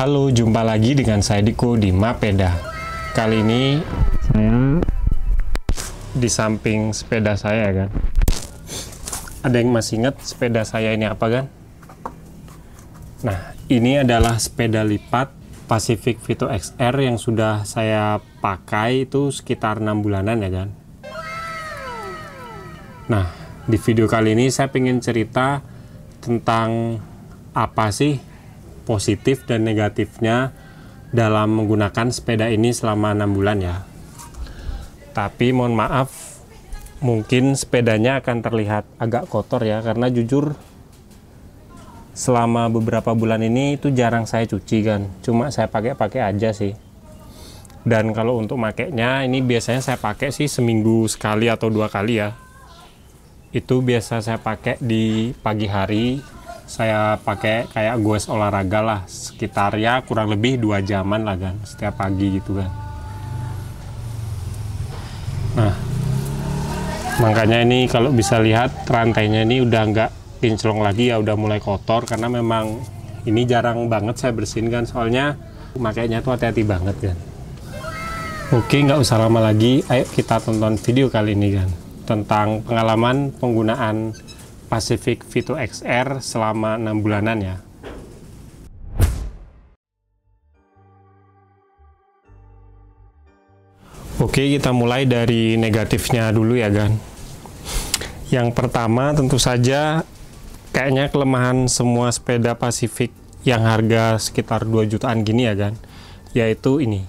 Halo, jumpa lagi dengan saya Diko di Mapeda. Kali ini saya di samping sepeda saya kan. Ada yang masih ingat sepeda saya ini apa kan? Nah, ini adalah sepeda lipat Pacific Vito XR yang sudah saya pakai itu sekitar 6 bulanan ya kan. Nah, di video kali ini saya ingin cerita tentang apa sih positif dan negatifnya dalam menggunakan sepeda ini selama 6 bulan ya. Tapi mohon maaf, mungkin sepedanya akan terlihat agak kotor ya, karena jujur selama beberapa bulan ini itu jarang saya cuci kan, cuma saya pakai aja sih. Dan kalau untuk makainya ini biasanya saya pakai sih seminggu sekali atau 2 kali ya. Itu biasa saya pakai di pagi hari. Saya pakai kayak goes olahraga lah, sekitar ya kurang lebih 2 jaman lah kan, setiap pagi gitu kan. Nah, makanya ini kalau bisa lihat rantainya ini udah nggak kinclong lagi ya, udah mulai kotor karena memang ini jarang banget saya bersihin kan, soalnya makainya tuh hati-hati banget kan. Oke, nggak usah lama lagi, ayo kita tonton video kali ini kan, tentang pengalaman penggunaan Pacific Vito XR selama 6 bulanan ya. Oke, kita mulai dari negatifnya dulu ya kan. Yang pertama tentu saja kayaknya kelemahan semua sepeda Pacific yang harga sekitar 2 jutaan gini ya kan, yaitu ini.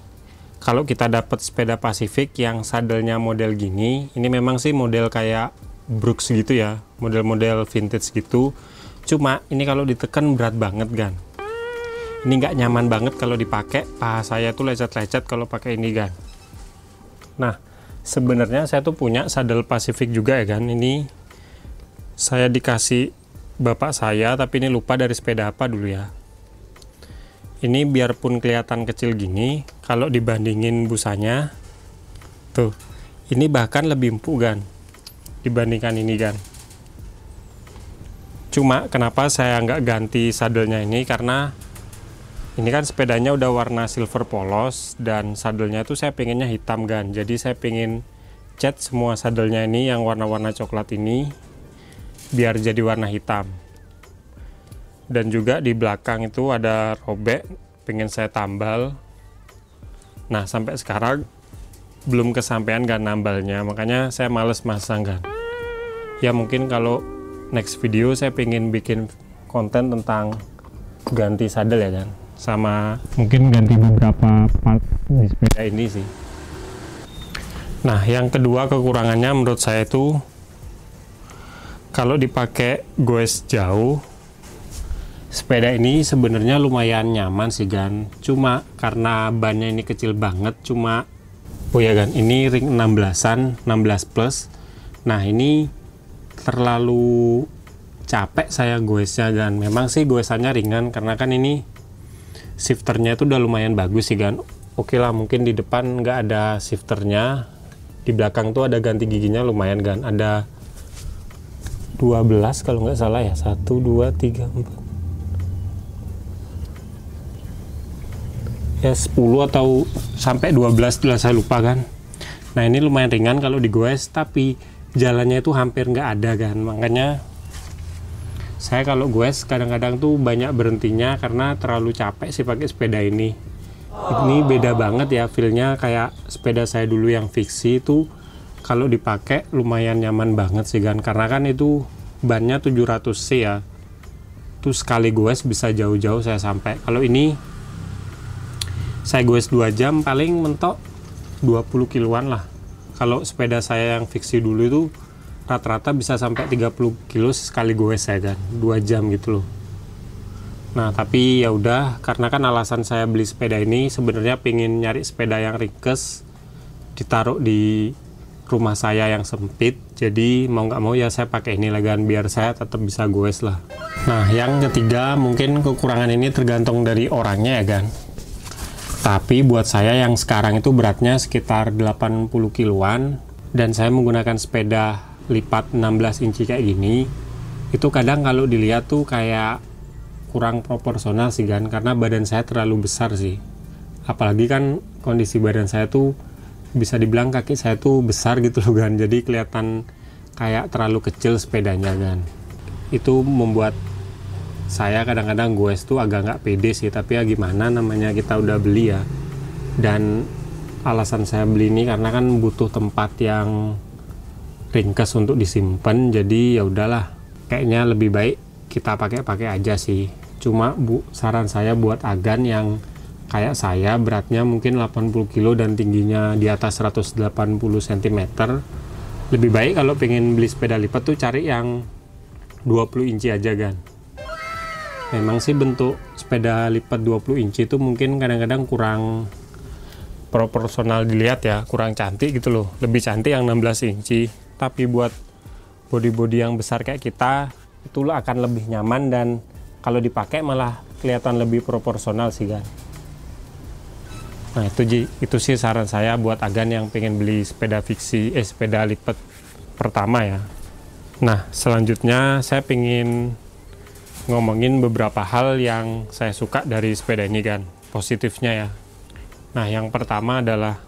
Kalau kita dapat sepeda Pacific yang sadelnya model gini, ini memang sih model kayak Brooks gitu ya, model-model vintage gitu. Cuma ini kalau ditekan berat banget kan. Ini nggak nyaman banget kalau dipakai. Paha saya tuh lecet-lecet kalau pakai ini kan. Nah, sebenarnya saya tuh punya sadel Pacific juga ya kan. Ini saya dikasih bapak saya, tapi ini lupa dari sepeda apa dulu ya. Ini biarpun kelihatan kecil gini, kalau dibandingin busanya, tuh, ini bahkan lebih empuk kan dibandingkan ini kan. Cuma kenapa saya nggak ganti sadelnya ini, karena ini kan sepedanya udah warna silver polos dan sadelnya itu saya pengennya hitam kan. Jadi saya pengen cat semua sadelnya ini yang warna-warna coklat ini biar jadi warna hitam. Dan juga di belakang itu ada robek, pengen saya tambal. Nah, sampai sekarang belum kesampaian kan nambalnya, makanya saya males masang kan. Ya mungkin kalau next video saya pengen bikin konten tentang ganti sadel ya kan, sama mungkin ganti beberapa part di sepeda ini sih. Nah, yang kedua kekurangannya menurut saya itu kalau dipakai goes jauh, sepeda ini sebenarnya lumayan nyaman sih kan, cuma karena bannya ini kecil banget, cuma oh ya kan, ini ring 16an, 16 plus. Nah, ini terlalu capek saya goesnya kan. Memang sih goesannya ringan karena kan ini shifternya itu udah lumayan bagus sih kan. Oke lah, mungkin di depan nggak ada shifternya, di belakang tuh ada ganti giginya lumayan kan. Ada 12 kalau nggak salah ya, 1, 2, 3, 4 ya 10 atau sampai 12 lah, saya lupa kan. Nah, ini lumayan ringan kalau digoes, tapi jalannya itu hampir nggak ada kan. Makanya saya kalau goes kadang-kadang tuh banyak berhentinya karena terlalu capek sih pakai sepeda ini. Ini beda banget ya feelnya, kayak sepeda saya dulu yang fiksi itu kalau dipakai lumayan nyaman banget sih kan, karena kan itu bannya 700C ya. Tuh sekali goes bisa jauh-jauh saya sampai. Kalau ini saya goes 2 jam paling mentok 20 kiloan lah. Kalau sepeda saya yang fiksi dulu itu rata-rata bisa sampai 30 kilo sekali goes ya kan, 2 jam gitu loh. Nah, tapi ya udah, karena kan alasan saya beli sepeda ini sebenarnya pengen nyari sepeda yang ringkes, ditaruh di rumah saya yang sempit. Jadi mau nggak mau ya saya pakai ini lah kan, biar saya tetap bisa goes lah. Nah, yang ketiga mungkin kekurangan ini tergantung dari orangnya ya kan. Tapi buat saya yang sekarang itu beratnya sekitar 80 kiloan dan saya menggunakan sepeda lipat 16 inci kayak gini, itu kadang kalau dilihat tuh kayak kurang proporsional sih kan, karena badan saya terlalu besar sih. Apalagi kan kondisi badan saya tuh bisa dibilang kaki saya tuh besar gitu loh kan, jadi kelihatan kayak terlalu kecil sepedanya kan. Itu membuat saya kadang-kadang goes tuh agak nggak pede sih, tapi ya gimana, namanya kita udah beli ya. Dan alasan saya beli ini karena kan butuh tempat yang ringkas untuk disimpan, jadi ya udahlah, kayaknya lebih baik kita pakai aja sih. Cuma saran saya buat agan yang kayak saya, beratnya mungkin 80 kilo dan tingginya di atas 180 cm, lebih baik kalau pengen beli sepeda lipat tuh cari yang 20 inci aja kan. Memang sih bentuk sepeda lipat 20 inci itu mungkin kadang-kadang kurang proporsional dilihat ya, kurang cantik gitu loh. Lebih cantik yang 16 inci. Tapi buat body-body yang besar kayak kita, itulah akan lebih nyaman dan kalau dipakai malah kelihatan lebih proporsional sih kan. Nah itu sih saran saya buat agan yang pengen beli sepeda sepeda lipat pertama ya. Nah selanjutnya saya pengen ngomongin beberapa hal yang saya suka dari sepeda ini kan, positifnya ya. Nah yang pertama adalah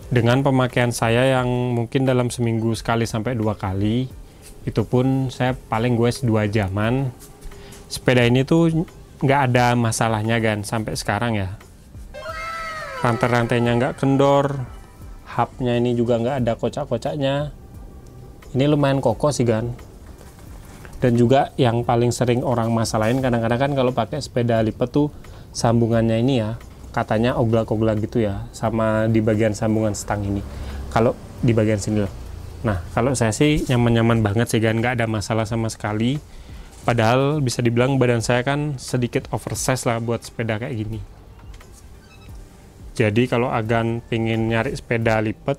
dengan pemakaian saya yang mungkin dalam seminggu sekali sampai 2 kali, itu pun saya paling goes 2 jaman, sepeda ini tuh nggak ada masalahnya kan sampai sekarang ya. Rantai-rantainya nggak kendor, hubnya ini juga nggak ada kocak-kocaknya, ini lumayan kokoh sih kan. Dan juga yang paling sering orang masalahin kadang-kadang kan kalau pakai sepeda lipat tuh sambungannya ini ya, katanya oglak-oglak gitu ya, sama di bagian sambungan stang ini, kalau di bagian sini loh. Nah kalau saya sih nyaman-nyaman banget sih kan, nggak ada masalah sama sekali. Padahal bisa dibilang badan saya kan sedikit oversize lah buat sepeda kayak gini. Jadi kalau agan pengen nyari sepeda lipat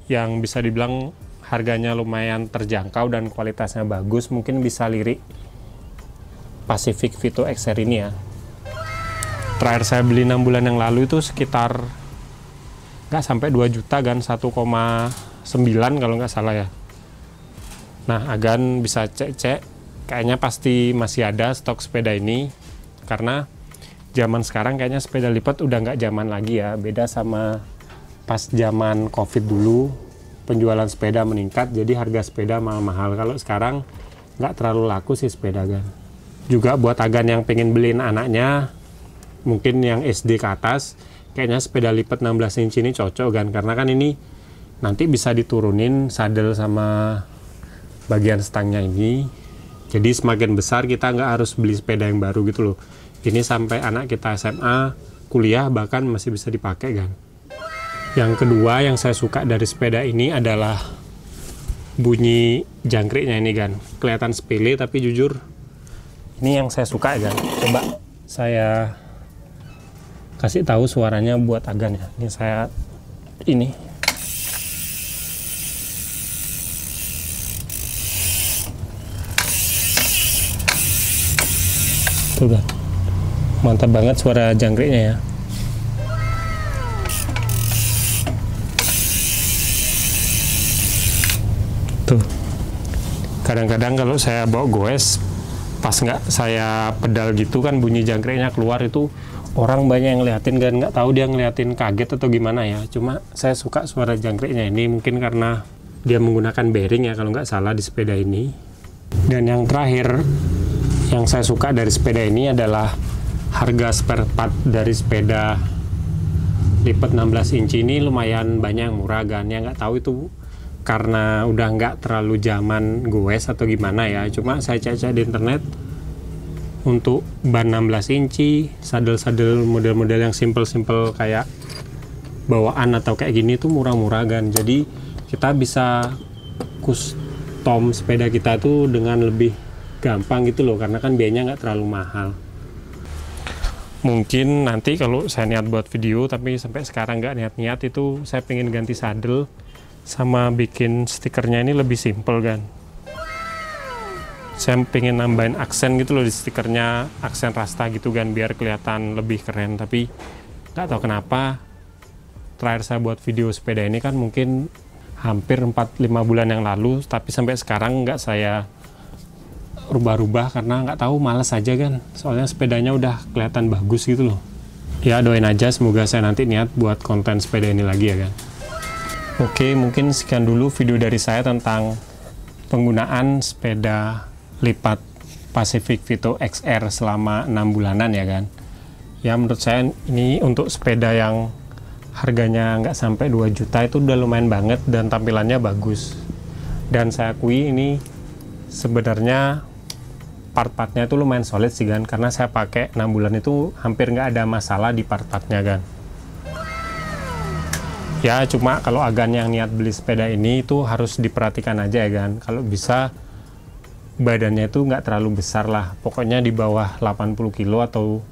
yang bisa dibilang harganya lumayan terjangkau dan kualitasnya bagus, mungkin bisa lirik Pacific Vito XR ini ya. Terakhir saya beli 6 bulan yang lalu itu sekitar nggak sampai 2 juta kan, 1,9 kalau nggak salah ya. Nah agan bisa cek-cek, kayaknya pasti masih ada stok sepeda ini, karena zaman sekarang kayaknya sepeda lipat udah nggak zaman lagi ya, beda sama pas zaman COVID dulu, penjualan sepeda meningkat jadi harga sepeda mahal-mahal. Kalau sekarang nggak terlalu laku sih sepeda kan. Juga buat agan yang pengen beliin anaknya, mungkin yang SD ke atas, kayaknya sepeda lipat 16 inci ini cocok kan, karena kan ini nanti bisa diturunin sadel sama bagian stangnya ini. Jadi semakin besar kita nggak harus beli sepeda yang baru gitu loh. Ini sampai anak kita SMA, kuliah bahkan masih bisa dipakai kan. Yang kedua yang saya suka dari sepeda ini adalah bunyi jangkriknya ini kan. Kelihatan sepele tapi jujur ini yang saya suka kan. Coba saya kasih tahu suaranya buat agan ya. Ini saya ini tuh kan, mantap banget suara jangkriknya ya. Tuh kadang-kadang kalau saya bawa goes pas nggak saya pedal gitu kan, bunyi jangkriknya keluar itu orang banyak yang ngeliatin kan, nggak tahu dia ngeliatin kaget atau gimana ya. Cuma saya suka suara jangkriknya ini, mungkin karena dia menggunakan bearing ya kalau nggak salah di sepeda ini. Dan yang terakhir yang saya suka dari sepeda ini adalah harga spare part dari sepeda lipat 16 inci ini lumayan banyak yang murah kan. Ya nggak tahu itu karena udah nggak terlalu zaman goes atau gimana ya. Cuma saya cek-cek di internet, untuk ban 16 inci, sadel-sadel model-model yang simple-simple kayak bawaan atau kayak gini tuh murah-murah kan. Jadi kita bisa custom sepeda kita tuh dengan lebih gampang gitu loh, karena kan biayanya nggak terlalu mahal. Mungkin nanti kalau saya niat buat video tapi sampai sekarang nggak niat-niat, itu saya pengen ganti sadel sama bikin stikernya ini lebih simple kan. Saya pengen nambahin aksen gitu loh di stikernya, aksen rasta gitu kan, biar kelihatan lebih keren. Tapi nggak tahu kenapa terakhir saya buat video sepeda ini kan mungkin hampir 4-5 bulan yang lalu, tapi sampai sekarang nggak saya rubah-rubah karena nggak tahu, males aja kan, soalnya sepedanya udah kelihatan bagus gitu loh. Ya doain aja semoga saya nanti niat buat konten sepeda ini lagi ya kan. Oke, mungkin sekian dulu video dari saya tentang penggunaan sepeda lipat Pacific Vito XR selama 6 bulanan ya kan. Ya menurut saya ini untuk sepeda yang harganya nggak sampai 2 juta itu udah lumayan banget dan tampilannya bagus. Dan saya akui ini sebenarnya part-partnya itu lumayan solid sih kan, karena saya pakai 6 bulan itu hampir nggak ada masalah di part-partnya kan. Ya cuma kalau agan yang niat beli sepeda ini itu harus diperhatikan aja ya kan, kalau bisa badannya itu nggak terlalu besar lah, pokoknya di bawah 80 kilo atau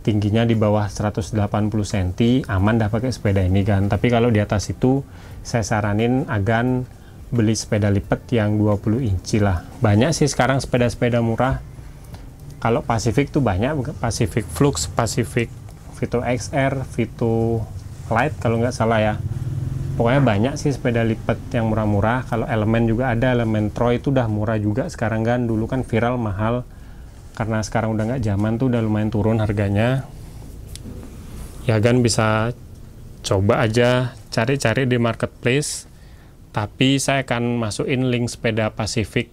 tingginya di bawah 180 cm aman dah pakai sepeda ini kan. Tapi kalau di atas itu saya saranin agan beli sepeda lipat yang 20 inci lah. Banyak sih sekarang sepeda-sepeda murah. Kalau Pacific tuh banyak, Pacific Flux, Pacific Vito XR, Vito Light kalau nggak salah ya. Pokoknya banyak sih sepeda lipat yang murah-murah. Kalau Elemen juga ada, Elemen Troy itu udah murah juga sekarang kan. Dulu kan viral mahal, karena sekarang udah nggak zaman tuh udah lumayan turun harganya. Ya kan bisa coba aja cari-cari di marketplace. Tapi saya akan masukin link sepeda Pacific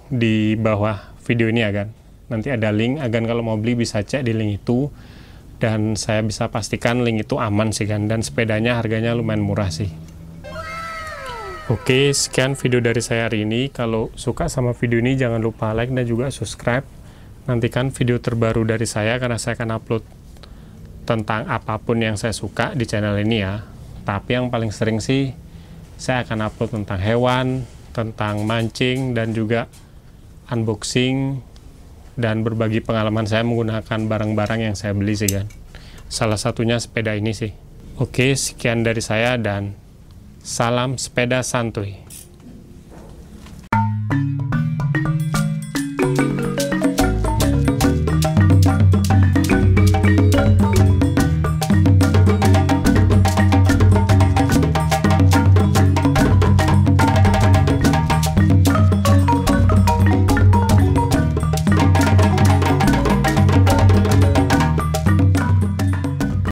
di bawah video ini ya kan. Nanti ada link, agan kalau mau beli bisa cek di link itu, dan saya bisa pastikan link itu aman sih kan, dan sepedanya harganya lumayan murah sih. Oke, sekian video dari saya hari ini. Kalau suka sama video ini jangan lupa like dan juga subscribe. Nantikan video terbaru dari saya karena saya akan upload tentang apapun yang saya suka di channel ini ya. Tapi yang paling sering sih saya akan upload tentang hewan, tentang mancing, dan juga unboxing dan berbagi pengalaman saya menggunakan barang-barang yang saya beli sih kan. Salah satunya sepeda ini sih. Oke, sekian dari saya dan salam sepeda santuy.